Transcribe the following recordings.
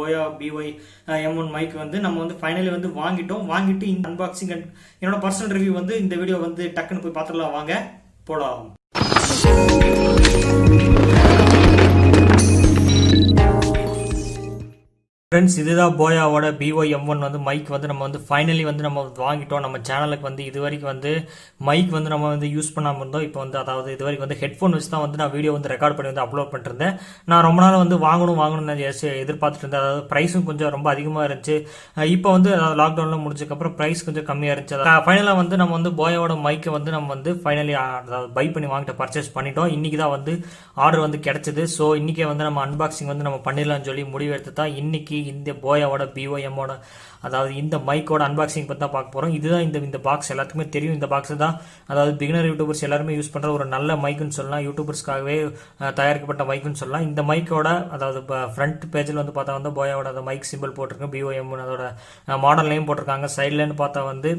Boya BY M1 mic வந்து நம்ம வந்து ஃபைனலி வந்து வாங்கிட்டு இந்த அன்பாக்சிங் அண்ட் என்னோட பர்சனல் ரிவ்யூ வந்து இந்த வீடியோ வந்து டக்குன்னு போய் பார்த்துடலாம் வாங்க போலாம். ஃப்ரெண்ட்ஸ், இதுதான் போயாவோட BY M1 வந்து மைக் வந்து நம்ம வந்து ஃபைனலி வந்து நம்ம வாங்கிட்டோம். நம்ம சேனலுக்கு வந்து இது வரைக்கும் வந்து மைக் வந்து நம்ம வந்து யூஸ் பண்ணாமல் இருந்தோம். இப்போ வந்து அதாவது இது வரைக்கும் வந்து ஹெட்ஃபோன் வச்சு தான் வந்து நான் வீடியோ வந்து ரெக்கார்ட் பண்ணி வந்து அப்லோட் பண்ணிருந்தேன். நான் ரொம்ப நாள் வந்து வாங்கணும்னு எதிர்பார்த்துட்டு இருந்தேன். அதாவது ப்ரைஸும் கொஞ்சம் ரொம்ப அதிகமாக இருந்துச்சு. இப்போ வந்து லாக்டவுனில் முடிஞ்சதுக்கப்புறம் ப்ரைஸ் கொஞ்சம் கம்மியாக இருந்துச்சு. ஃபைனலாக வந்து நம்ம வந்து போயாவோட மைக்கை வந்து நம்ம வந்து ஃபைனலி அதாவது பை பண்ணி வாங்கிட்டு பர்ச்சேஸ் பண்ணிட்டோம். இன்னைக்கு தான் வந்து ஆர்டர் வந்து கிடைச்சது. ஸோ இன்னைக்கே வந்து நம்ம அன்பாக்சிங் வந்து நம்ம பண்ணிடலாம்னு சொல்லி முடிவு எடுத்து தான் இன்னைக்கு இந்த போயாவோட BY M1 அதாவது இந்த மைக்கோட அன்பாக்சிங் பற்றி தான் பார்க்க போகிறோம். இதுதான் இந்த பாக்ஸ் எல்லாத்துக்குமே தெரியும். இந்த பாக்ஸ் தான் அதாவது பிகினர் யூடியூபர்ஸ் எல்லாருமே யூஸ் பண்ணுற ஒரு நல்ல மைக்குன்னு சொல்லலாம். யூடியூபர்ஸ்க்காகவே தயாரிக்கப்பட்ட மைக்குன்னு சொல்லலாம். இந்த மைக்கோட அதாவது ஃப்ரண்ட் பேஜில் வந்து பார்த்தா வந்து போயாவோட அந்த மைக் சிம்பிள் போட்டிருக்கு. BY M1 அதோட மாடல் நேம் போட்டிருக்காங்க. சைட்லேன்னு பார்த்தா வந்து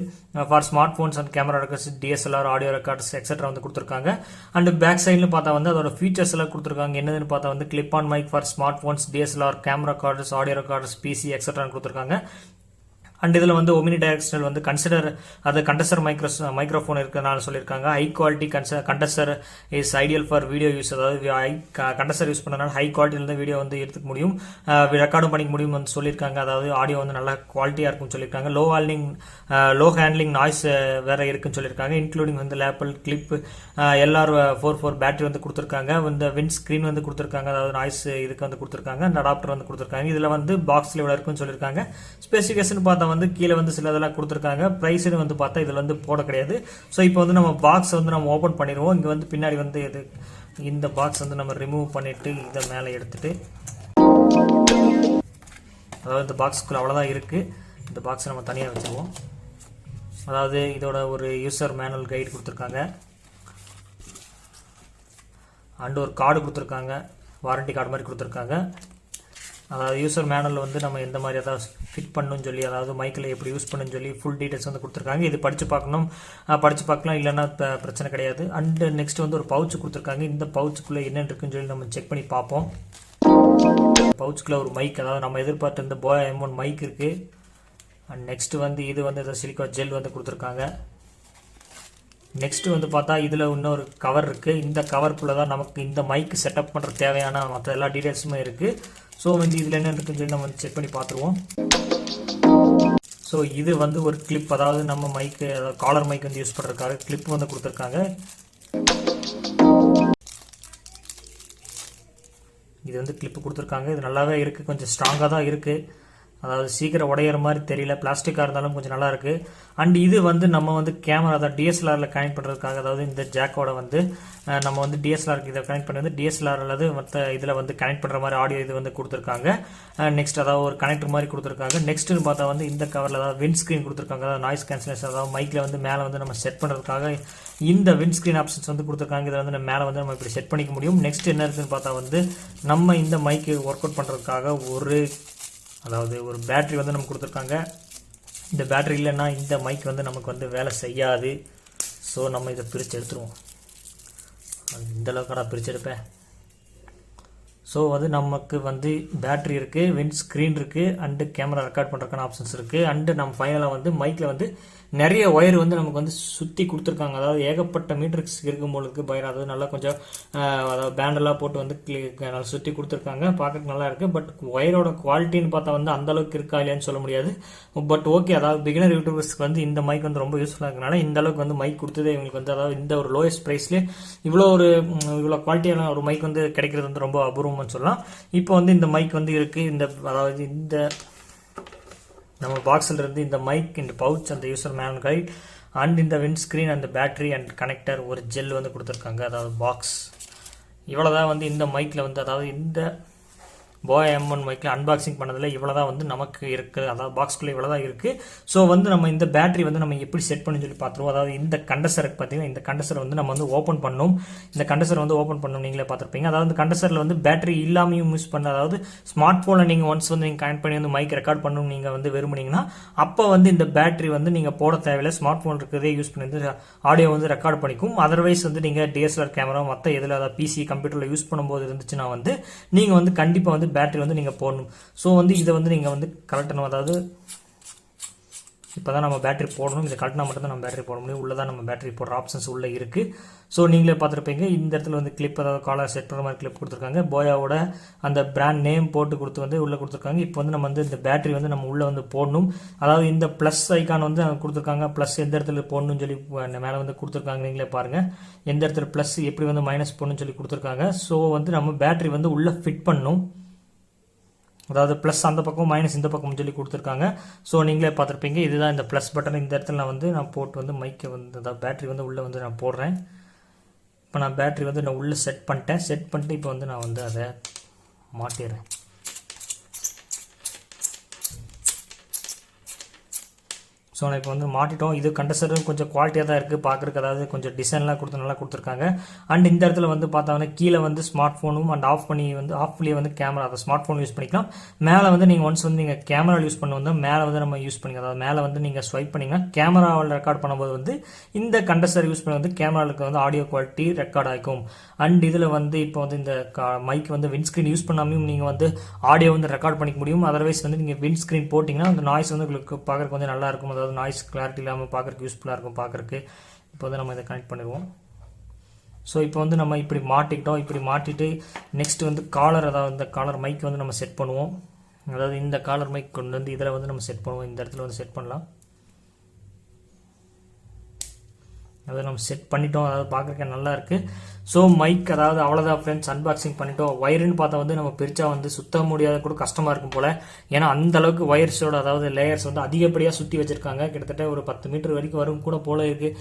for smart phones and camera records, DSLR, audio records etcetera வந்து கொடுத்துருக்காங்க. அண்ட் பேக் சைட்ல பார்த்தா வந்து அதோட ஃபீச்சர்ஸ் எல்லாம் கொடுத்துருக்காங்க. என்னதுன்னு பார்த்தா வந்து clip on mic for smart phones, DSLR, camera records, audio records, PC எக்ஸெட்ரான்னு கொடுத்துருக்காங்க. அண்ட் இதில் வந்து ஒமினி டைரக்ஷனல் வந்து அது கண்டசர் மைக்ரோஃபோன் இருக்கிறதுனால சொல்லியிருக்காங்க. High quality condenser is ideal for video use. அதாவது கண்டசர் யூஸ் பண்ணனால ஹை குவாலிட்டியில் வீடியோ வந்து எடுத்துக்க முடியும், ரெக்கார்டும் பண்ணிக்க முடியும் வந்து சொல்லியிருக்காங்க. அதாவது ஆடியோ வந்து நல்லா குவாலிட்டியாக இருக்குன்னு சொல்லியிருக்காங்க. லோ ஹேண்ட்லிங் நாய்ஸ் வேற இருக்குன்னு சொல்லியிருக்காங்க. இன்க்ளூடிங் வந்து லேப்பிள் கிளிப் LR44 பேட்டரி வந்து கொடுத்துருக்காங்க. இந்த விண்ட் ஸ்க்ரீன் வந்து கொடுத்துருக்காங்க. அதாவது நாய்ஸ் இதுக்கு வந்து கொடுத்துருக்காங்க. அந்த அடாப்டர் வந்து கொடுத்துருக்காங்க. இதில் வந்து பாக்ஸில் இவ்வளோ இருக்குன்னு சொல்லியிருக்காங்க. ஸ்பெசிஃபிகேஷன் பார்த்தா வந்து கீழே வந்து சில இதெல்லாம் கொடுத்துருக்காங்க. ப்ரைஸ்னு வந்து பார்த்தா இதில் வந்து போட கிடையாது. ஸோ இப்போ வந்து நம்ம பாக்ஸ் வந்து நம்ம ஓப்பன் பண்ணிடுவோம். இங்கே வந்து பின்னாடி வந்து இந்த பாக்ஸ் வந்து நம்ம ரிமூவ் பண்ணிட்டு இதை மேலே எடுத்துட்டு அதாவது இந்த பாக்ஸ்க்குள்ள அவ்வளோதான் இருக்குது. இந்த பாக்ஸை நம்ம தனியாக வச்சுருவோம். அதாவது இதோட ஒரு யூசர் மேனுவல் கைடு கொடுத்துருக்காங்க. அண்ட் ஒரு கார்டு கொடுத்துருக்காங்க, வாரண்டி கார்டு மாதிரி கொடுத்துருக்காங்க. அதாவது யூசர் மேனுவலில் வந்து நம்ம எந்த மாதிரி அதாவது ஃபிட் பண்ணணும்னு சொல்லி, அதாவது மைக்கில் எப்படி யூஸ் பண்ணணும்னு சொல்லி ஃபுல் டீட்டெயில்ஸ் வந்து கொடுத்துருக்காங்க. இது படித்து பார்க்கலாம், இல்லைன்னா பிரச்சனை கிடையாது. அண்டு நெக்ஸ்ட் வந்து ஒரு பவுச் கொடுத்துருக்காங்க. இந்த பவுச்சுக்குள்ளே என்னென்னு இருக்குன்னு சொல்லி நம்ம செக் பண்ணி பார்ப்போம். பவுச்சுக்குள்ளே ஒரு மைக், அதாவது நம்ம எதிர்பார்த்த இந்த Boya M1 மைக் இருக்குது. அண்ட் நெக்ஸ்ட் வந்து இது வந்து ஏதாவது சிலிக்கா ஜெல் வந்து கொடுத்துருக்காங்க. நெக்ஸ்ட் வந்து பார்த்தா இதில் இன்னொரு கவர் இருக்குது. இந்த கவருக்குள்ளே தான் நமக்கு இந்த மைக் செட்டப் பண்ணுற தேவையான மற்ற எல்லா டீட்டெயில்ஸுமே இருக்குது. ஸோ வந்து இதில் என்ன இருக்குன்னு சொல்லி நம்ம வந்து செக் பண்ணி பார்த்துருவோம். ஸோ இது வந்து ஒரு கிளிப், அதாவது நம்ம மைக்கு அதாவது காலர் மைக் வந்து யூஸ் பண்ணுறதுக்காக கிளிப் வந்து கொடுத்துருக்காங்க. இது வந்து கிளிப்பு கொடுத்துருக்காங்க. இது நல்லாவே இருக்குது, கொஞ்சம் ஸ்ட்ராங்காக தான் இருக்குது. அதாவது சீக்கிரம் உடையிற மாதிரி தெரியல, பிளாஸ்டிக்காக இருந்தாலும் கொஞ்சம் நல்லா இருக்கு. அண்ட் இது வந்து நம்ம வந்து கேமரா தான் DSLRல கனெக்ட் பண்ணுறதுக்காக, அதாவது இந்த ஜாக்கோட வந்து நம்ம வந்து DSLRக்கு இதை கனெக்ட் பண்ணி வந்து DSLR அல்லது மற்ற இதில் வந்து கனெக்ட் பண்ணுற மாதிரி ஆடியோ இது வந்து கொடுத்துருக்காங்க. நெக்ஸ்ட் அதாவது ஒரு கனெக்டர் மாதிரி கொடுத்துருக்காங்க. நெக்ஸ்ட்னு பார்த்தா வந்து இந்த கவரில் அதாவது விண்ட் ஸ்க்ரீன் கொடுத்துருக்காங்க. அதாவது நாய்ஸ் கேன்சலேஷன், அதாவது மைக்கில் வந்து மேலே வந்து நம்ம செட் பண்ணுறதுக்காக இந்த விண்ட் ஸ்க்ரீன் ஆப்ஷன்ஸ் வந்து கொடுத்துருக்காங்க. இதில் வந்து நம்ம மேலே வந்து நம்ம இப்படி செட் பண்ணிக்க முடியும். நெக்ஸ்ட் என்ன இருக்குன்னு பார்த்தா வந்து நம்ம இந்த மைக்கு ஒர்க் அவுட் பண்ணுறதுக்காக அதாவது ஒரு பேட்டரி வந்து நமக்கு கொடுத்துருக்காங்க. இந்த பேட்டரி இல்லைன்னா இந்த மைக் வந்து நமக்கு வந்து வேலை செய்யாது. ஸோ நம்ம இதை பிரித்து எடுத்துருவோம். இந்த அளவுக்கு நான் பிரித்து எடுப்பேன். ஸோ வந்து நமக்கு வந்து பேட்டரி இருக்குது, விண்ட் ஸ்க்ரீன் இருக்குது, அண்டு கேமரா ரெக்கார்ட் பண்ணுறதுக்கான ஆப்ஷன்ஸ் இருக்குது. அண்டு நம்ம ஃபைனலாக வந்து மைக்கில் வந்து நிறைய ஒயர் வந்து நமக்கு வந்து சுற்றி கொடுத்துருக்காங்க. அதாவது ஏகப்பட்ட மீட்டர்ஸ் இருக்கும் போலுக்கு பயிர், அதாவது நல்லா கொஞ்சம் அதாவது பேண்டெல்லாம் போட்டு வந்து நல்லா சுற்றி கொடுத்துருக்காங்க. பார்க்கறதுக்கு நல்லா இருக்குது. பட் ஒயரோட குவாலிட்டின்னு பார்த்தா வந்து அந்த அளவுக்கு இருக்கா இல்லையான்னு சொல்ல முடியாது. பட் ஓகே, அதாவது பிகினர் யூடியூபர்ஸ்க்கு வந்து இந்த மைக் வந்து ரொம்ப யூஸ்ஃபுல்லாக இருக்கனால இந்த அளவுக்கு வந்து மைக் கொடுத்தது இவங்களுக்கு வந்து, அதாவது இந்த ஒரு லோயஸ்ட் ப்ரைஸ்லேயே இவ்வளோ குவாலிட்டியான ஒரு மைக் வந்து கிடைக்கிறது வந்து ரொம்ப அபூர்வம்னு சொல்லலாம். இப்போ வந்து இந்த மைக் வந்து இருக்குது. அதாவது இந்த நம்ம பாக்ஸில் இருந்து இந்த மைக், இந்த பவுச், அந்த யூசர் மேனுவல் கைட் அண்ட் இந்த விண்ட் ஸ்க்ரீன், அந்த பேட்டரி அண்ட் கனெக்டர், ஒரு ஜெல் வந்து கொடுத்துருக்காங்க. அதாவது பாக்ஸ் இவ்வளோதான் வந்து இந்த மைக்கில் வந்து, அதாவது இந்த Boya M1 மைக்கில் அன்பாக்சிங் பண்ணதில் இவ்வளோ தான் வந்து நமக்கு இருக்குது. அதாவது பாக்ஸ்குள்ளே இவ்வளோ தான் இருக்குது. ஸோ வந்து நம்ம இந்த பேட்டரி வந்து நம்ம எப்படி செட் பண்ணி சொல்லி பார்த்துருவோம். அதாவது இந்த கண்டசருக்கு பார்த்தீங்கன்னா இந்த கண்டசரை வந்து நம்ம வந்து ஓப்பன் பண்ணணும். இந்த கண்டசர் வந்து ஓப்பன் பண்ணணும், நீங்களே பார்த்துருப்பீங்க. அதாவது இந்த கண்டசரில் வந்து பேட்டரி இல்லாமையும் யூஸ் பண்ண, அதாவது ஸ்மார்ட் ஃபோனில் நீங்கள் ஒன்ஸ் வந்து நீங்கள் கனெக்ட் பண்ணி வந்து மைக் ரெக்கார்ட் பண்ணணும் நீங்கள் வந்து விரும்புனீங்கன்னா அப்போ வந்து இந்த பேட்டரி வந்து நீங்கள் போட தேவையில்லை. ஸ்மார்ட் ஃபோன் இருக்கிறதே யூஸ் பண்ணி வந்து ஆடியோ வந்து ரெக்கார்ட் பண்ணிக்கும். அதர்வைஸ் வந்து நீங்கள் DSLR கேமரா மற்ற எதில், அதாவது PC கம்ப்யூட்டரில் யூஸ் பண்ணும்போது இருந்துச்சுன்னா வந்து நீங்கள் வந்து கண்டிப்பாக வந்து வந்து பேட்டரி வந்து நீங்கள் போடணும். ஸோ வந்து இதை வந்து நீங்கள் வந்து கலட்டணும். அதாவது இப்போ தான் நம்ம பேட்டரி போடணும். இதை கலட்டினா மட்டும்தான் நம்ம பேட்டரி போட முடியும். உள்ளே தான் நம்ம பேட்டரி போடுற ஆப்ஷன்ஸ் உள்ளே இருக்குது. ஸோ நீங்களே பார்த்துருப்பீங்க. இந்த இடத்துல வந்து கிளிப், அதாவது காலர் செட் பண்ணுற மாதிரி கிளிப் கொடுத்துருக்காங்க. போயாவோட அந்த பிராண்ட் நேம் போட்டு கொடுத்து வந்து உள்ளே கொடுத்துருக்காங்க. இப்போ வந்து நம்ம வந்து இந்த பேட்டரி வந்து நம்ம உள்ளே வந்து போடணும். அதாவது இந்த ப்ளஸ் ஐக்கான் வந்து கொடுத்துருக்காங்க. ப்ளஸ் எந்த இடத்துல போடணும்னு சொல்லி மேலே வந்து கொடுத்துருக்காங்க. நீங்களே பாருங்கள் எந்த இடத்துல ப்ளஸ் எப்படி வந்து மைனஸ் போடணும்னு சொல்லி கொடுத்துருக்காங்க. ஸோ வந்து நம்ம பேட்டரி வந்து உள்ளே ஃபிட் பண்ணணும். அதாவது ப்ளஸ் அந்த பக்கம் மைனஸ் இந்த பக்கம் சொல்லி கொடுத்துருக்காங்க. ஸோ நீங்களே பார்த்துருப்பீங்க. இதுதான் இந்த ப்ளஸ் பட்டன். இந்த இடத்துல நான் போட்டு வந்து மைக்கை வந்து அதாவது பேட்டரி வந்து உள்ளே வந்து நான் போடுறேன். இப்போ நான் பேட்டரி வந்து நான் உள்ளே செட் பண்ணிட்டு இப்போ வந்து நான் வந்து அதை மாட்டிடுறேன். ஸோ நான் இப்போ வந்து மாட்டிட்டோம். இது கண்டென்சரும் கொஞ்சம் குவாலிட்டியாக தான் இருக்குது பார்க்குறதுக்கு. அதாவது கொஞ்சம் டிசைன்லாம் கொடுத்து நல்லா கொடுத்துருக்காங்க. அண்ட் இந்த இடத்துல வந்து பார்த்தோன்னா கீழே வந்து ஸ்மார்ட் ஃபோனும் அண்ட் ஆஃப்லேயே வந்து கேமரா, அதை ஸ்மார்ட் ஃபோன் யூஸ் பண்ணிக்கலாம். மேலே வந்து நீங்கள் ஒன்ஸ் வந்து நீங்கள் கேமரா யூஸ் பண்ண வந்து மேலே வந்து நம்ம யூஸ் பண்ணிக்கலாம். அதாவது மேலே வந்து நீங்கள் ஸ்வைப் பண்ணிங்கன்னா கேமராவில் ரெக்கார்ட் பண்ணும்போது வந்து இந்த கண்டென்சர் யூஸ் பண்ணி வந்து கேமராவுக்கு வந்து ஆடியோ குவாலிட்டி ரெக்கார்ட் ஆகிக்கும். அண்ட் இதில் வந்து இப்போ வந்து இந்த மைக் வந்து விண்ட்ஸ்க்ரீன் யூஸ் பண்ணாமையும் நீங்கள் வந்து ஆடியோ வந்து ரெக்கார்ட் பண்ணிக்க முடியும். அதர்வைஸ் வந்து நீங்கள் விண்ட்ஸ்க்ரீன் போட்டிங்கன்னா அந்த நாய்ஸ் வந்து உங்களுக்கு பார்க்குறதுக்கு கொஞ்சம் நல்லா இருக்கும். அதாவது நாய்ஸ் கிளாரிட்டி இல்லாமல் பார்க்குறதுக்கு யூஸ்ஃபுல்லாக இருக்கும் பார்க்குறதுக்கு. இப்போ வந்து நம்ம இதை கனெக்ட் பண்ணிடுவோம். ஸோ இப்போ வந்து நம்ம இப்படி மாட்டிக்கிட்டோம். இப்படி மாட்டிட்டு நெக்ஸ்ட் வந்து காலர், அதாவது இந்த காலர் மைக் வந்து நம்ம செட் பண்ணுவோம். அதாவது இந்த காலர் மைக் கொண்டு வந்து இதில் வந்து நம்ம செட் பண்ணுவோம். இந்த இடத்துல வந்து செட் பண்ணலாம். அதை நம்ம செட் பண்ணிட்டோம். அதாவது பார்க்குறதுக்கு நல்லா இருக்குது. ஸோ மைக் அதாவது அவ்வளோதான் ஃப்ரெண்ட்ஸ், அன்பாக்சிங் பண்ணிட்டோம். ஒயருன்னு பார்த்தா வந்து நம்ம பிரிச்சா வந்து சுத்த முடியாத கூட கஷ்டமாக இருக்கும் போல். ஏன்னா அந்த அளவுக்கு ஒயர்ஸோட அதாவது லேயர்ஸ் வந்து அதிகப்படியாக சுற்றி வச்சிருக்காங்க. கிட்டத்தட்ட ஒரு 10 மீட்டர் வரைக்கும் வரும் கூட போல இருக்குது.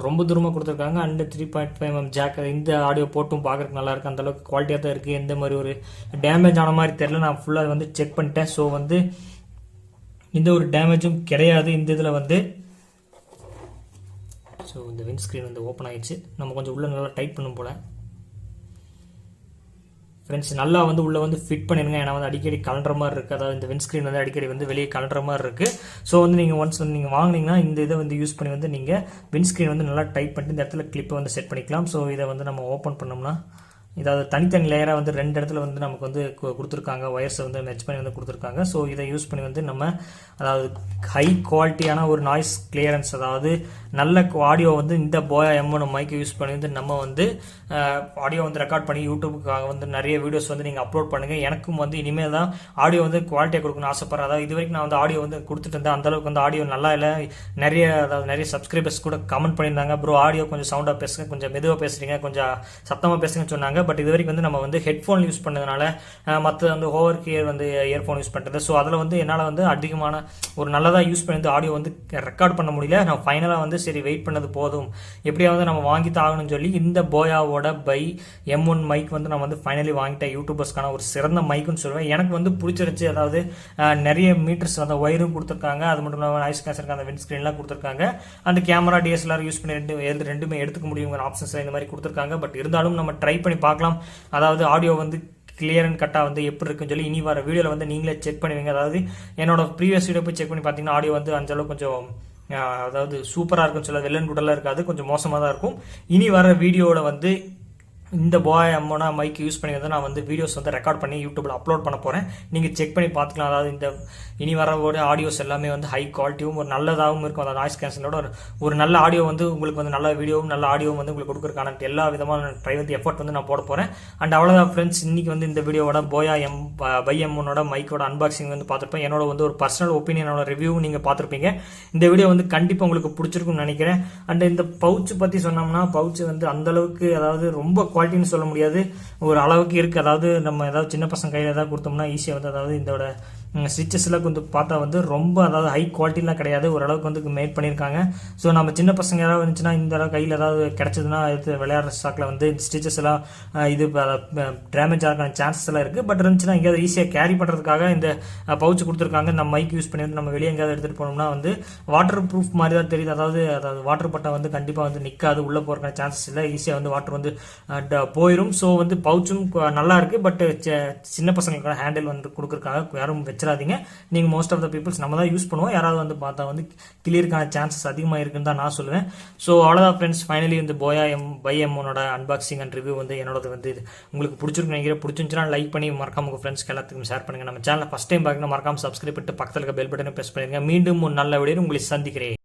ரொம்ப தூரமாக கொடுத்துருக்காங்க. அண்ட் 3.5 mm ஜாக், இந்த ஆடியோ போட்டும் பார்க்குறதுக்கு நல்லா இருக்குது. அந்தளவுக்கு குவாலிட்டியாக தான் இருக்குது. எந்த மாதிரி ஒரு டேமேஜ் ஆன மாதிரி தெரியல. நான் ஃபுல்லாக வந்து செக் பண்ணிட்டேன். ஸோ வந்து எந்த ஒரு டேமேஜும் கிடையாது இந்த இதில் வந்து. ஸோ இந்த விண்ட்ஸ்க்ரீன் வந்து ஓப்பன் ஆகிடுச்சு. நம்ம கொஞ்சம் உள்ளே நல்லா டைட் பண்ணும் போல் ஃப்ரெண்ட்ஸ். நல்லா வந்து உள்ளே வந்து ஃபிட் பண்ணிடுங்க. ஏன்னா வந்து அடிக்கடி கலண்டுற மாதிரி இருக்குது. அதாவது இந்த விண்ட்ஸ்க்ரீன் வந்து அடிக்கடி வந்து வெளியே கலண்டுற மாதிரி இருக்குது. ஸோ வந்து நீங்கள் ஒன்ஸ் வந்து நீங்கள் வாங்கினீங்கன்னா இந்த இதை வந்து யூஸ் பண்ணி வந்து நீங்கள் விண்ட்ஸ்க்ரீன் வந்து நல்லா டைட் பண்ணிட்டு இந்த இடத்துல கிளிப்பை வந்து செட் பண்ணிக்கலாம். ஸோ இதை வந்து நம்ம ஓப்பன் பண்ணோம்னா இதாவது தனித்தனி லேயராக வந்து 2 இடத்துல வந்து நமக்கு வந்து கொடுத்துருக்காங்க. ஒயர்ஸை வந்து மெச் பண்ணி வந்து கொடுத்துருக்காங்க. ஸோ இதை யூஸ் பண்ணி வந்து நம்ம அதாவது ஹை குவாலிட்டியான ஒரு நாய்ஸ் கிளியரன்ஸ், அதாவது நல்ல ஆடியோ வந்து இந்த போயா M1 மைக்கை யூஸ் பண்ணி வந்து நம்ம வந்து ஆடியோ வந்து ரெக்கார்ட் பண்ணி யூடியூபுக்காக வந்து நிறைய வீடியோஸ் வந்து நீங்கள் அப்லோட் பண்ணுங்கள். எனக்கும் வந்து இனிமேல் தான் ஆடியோ வந்து குவாலிட்டியாக கொடுக்கணும்னு ஆசைப்படுறேன். அதாவது இது வரைக்கும் நான் வந்து ஆடியோ வந்து கொடுத்துட்டு இருந்தேன். அந்தளவுக்கு வந்து ஆடியோ நல்லா இல்லை. நிறைய சப்ஸ்கிரைபர்ஸ் கூட கமெண்ட் பண்ணியிருந்தாங்க, ப்ரோ ஆடியோ கொஞ்சம் சவுண்டாக பேசுங்க, கொஞ்சம் மெதுவாக பேசுகிறீங்க, கொஞ்சம் சத்தமாக பேசுங்கன்னு சொன்னாங்க. பட் இது வரைக்கும் வந்து நம்ம வந்து ஹெட்ஃபோன் யூஸ் பண்ணதுனால மற்ற வந்து ஓவர் கியர் வந்து இயர்ஃபோன் யூஸ் பண்ணுறது. ஸோ அதில் வந்து என்னால் வந்து அதிகமான ஒரு நல்லதாக யூஸ் பண்ணி ஆடியோ வந்து ரெக்கார்ட் பண்ண முடியல. நான் ஃபைனலாக வந்து சரி வெயிட் பண்ணது போதும், எப்படியாவது நம்ம வாங்கி தாகணும்னு சொல்லி இந்த போயாவோட பை M1 மைக் வந்து நான் வந்து ஃபைனலி வாங்கிட்டேன். யூடியூபர்ஸ்க்கான ஒரு சிறந்த மைக்குன்னு சொல்லுவேன். எனக்கு வந்து பிடிச்சிருச்சு. அதாவது நிறைய மீட்டர்ஸ் அந்த ஒயரும் கொடுத்துருக்காங்க. அது மட்டும் இல்லாமல் நாய்ஸ் கேன்சலுக்கு அந்த விண்ட்ஸ்க்ரீன்லாம் கொடுத்துருக்காங்க. அந்த கேமரா DSLR யூஸ் பண்ணி ரெண்டுமே எடுத்துக்க முடியுங்கிற ஆப்ஷன்ஸ் இந்த மாதிரி கொடுத்துருக்காங்க. பட் இருந்தாலும் நம்ம ட்ரை பண்ணி பார்க்கலாம். அதாவது ஆடியோ வந்து கிளியர் அண்ட் கட்டாக வந்து எப்படி இருக்குன்னு சொல்லி இனி வர வீடியோவில் வந்து நீங்களே செக் பண்ணுவீங்க. அதாவது என்னோட ப்ரீவியஸ் வீடியோ போய் செக் பண்ணி பார்த்தீங்கன்னா ஆடியோ வந்து அந்தளவு கொஞ்சம் அதாவது சூப்பராக இருக்குன்னு சொல்ல, வெள்ளன் குடலாக இருக்காது, கொஞ்சம் மோசமாக தான் இருக்கும். இனி வர வீடியோவில் வந்து இந்த போயா M1 மைக் யூஸ் பண்ணி வந்து நான் வந்து வீடியோஸ் வந்து ரெக்கார்ட் பண்ணி யூடியூப்ல அப்லோட் பண்ண போகிறேன். நீங்கள் செக் பண்ணி பார்த்துக்கலாம். அதாவது இந்த இனி வர ஆடியோஸ் எல்லாமே வந்து ஹை குவாலிட்டியும் ஒரு நல்லதாகவும் இருக்கும். அந்த நாய்ஸ் கேன்சலோட ஒரு நல்ல ஆடியோ வந்து உங்களுக்கு வந்து நல்ல வீடியோவும் நல்ல ஆடியோவும் வந்து உங்களுக்கு கொடுக்குறதுக்கான எல்லா விதமான ட்ரை வந்து எஃபர்ட் வந்து நான் போட போகிறேன். அண்ட் அவ்வளோதான் ஃப்ரெண்ட்ஸ், இன்னைக்கு வந்து இந்த வீடியோவோட போயா பை M1 மைக்கோட அன்பாக்சிங் வந்து பார்த்துருப்பேன். என்னோட வந்து ஒரு பர்சனல் ஒப்பீனியனோட ரிவ்யூ நீங்கள் பார்த்துருப்பீங்க. இந்த வீடியோ வந்து கண்டிப்பாக உங்களுக்கு பிடிச்சிருக்கும்னு நினைக்கிறேன். அண்ட் இந்த பவுச் பற்றி சொன்னோம்னா பவுச் வந்து அந்தளவுக்கு அதாவது ரொம்ப குவாலிட்டின்னு சொல்ல முடியாது, ஒரு அளவுக்கு இருக்குது. அதாவது நம்ம ஏதாவது சின்ன பசங்க கையில் ஏதாவது கொடுத்தோம்னா ஈஸியாக வந்து அதாவது இதோட ஸ்டிச்சஸ்லாம் கொஞ்சம் பார்த்தா வந்து ரொம்ப அதாவது ஹை குவாலிட்டிலாம் கிடையாது, ஓரளவுக்கு வந்து மேட் பண்ணியிருக்காங்க. ஸோ நம்ம சின்ன பசங்க ஏதாவது இருந்துச்சுன்னா இந்த அளவு கையில் ஏதாவது கிடச்சதுன்னா இது விளையாடுற ஸ்டாக்கில் வந்து இந்த ஸ்டிச்சஸ் எல்லாம் இது டேமேஜ் ஆகிறதுக்கான சான்சஸ் எல்லாம் இருக்குது. பட் இருந்துச்சுன்னா எங்கேயாவது ஈஸியாக கேரி பண்ணுறதுக்காக இந்த பவுச் கொடுத்துருக்காங்க. நம்ம மைக் யூஸ் பண்ணி வந்து நம்ம வெளியே எங்கேயாவது எடுத்துகிட்டு போனோம்னா வந்து வாட்டர் ப்ரூஃப் மாதிரி தான் தெரியுது. அதாவது வாட்டர் பட்டை வந்து கண்டிப்பாக வந்து நிற்காது, உள்ளே போகிறதுக்கான சான்சஸ் இல்லை, ஈஸியாக வந்து வாட்டர் வந்து போயிடும். ஸோ வந்து பவுச்சும் நல்லா இருக்குது. பட் சின்ன பசங்களுக்கான ஹேண்டில் வந்து கொடுக்குறக்காக யாரும் வச்சிடாதீங்க. நீங்கள் மோஸ்ட் ஆஃப் த பீப்புள்ஸ் நம்ம தான் யூஸ் பண்ணுவோம். யாராவது வந்து பார்த்தா வந்து கிளியருக்கான சான்சஸ் அதிகமாக இருக்குன்னு தான் நான் சொல்லுவேன். ஸோ அவ்வளோதான் ஃப்ரெண்ட்ஸ், ஃபைனலி வந்து போயா by M1 unboxing and review வந்து என்னோட வந்து இது உங்களுக்கு பிடிச்சிருக்கு நினைக்கிறேன். பிடிச்சிருந்துச்சுன்னா லைக் பண்ணி மறக்காம உங்கள் ஃப்ரெண்ட்ஸ்க்கு எல்லாத்துக்கும் ஷேர் பண்ணுங்கள். நம்ம சேனலை ஃபஸ்ட் டைம் பார்க்கணும் மறக்காம சப்ஸ்கிரைப் பண்ணிட்டு பக்கத்தில் இருக்க பெல் பட்டனை ப்ரெஸ் பண்ணிடுங்க. மீண்டும் ஒரு நல்ல வீடியோ உங்களை சந்திக்கிறேன்.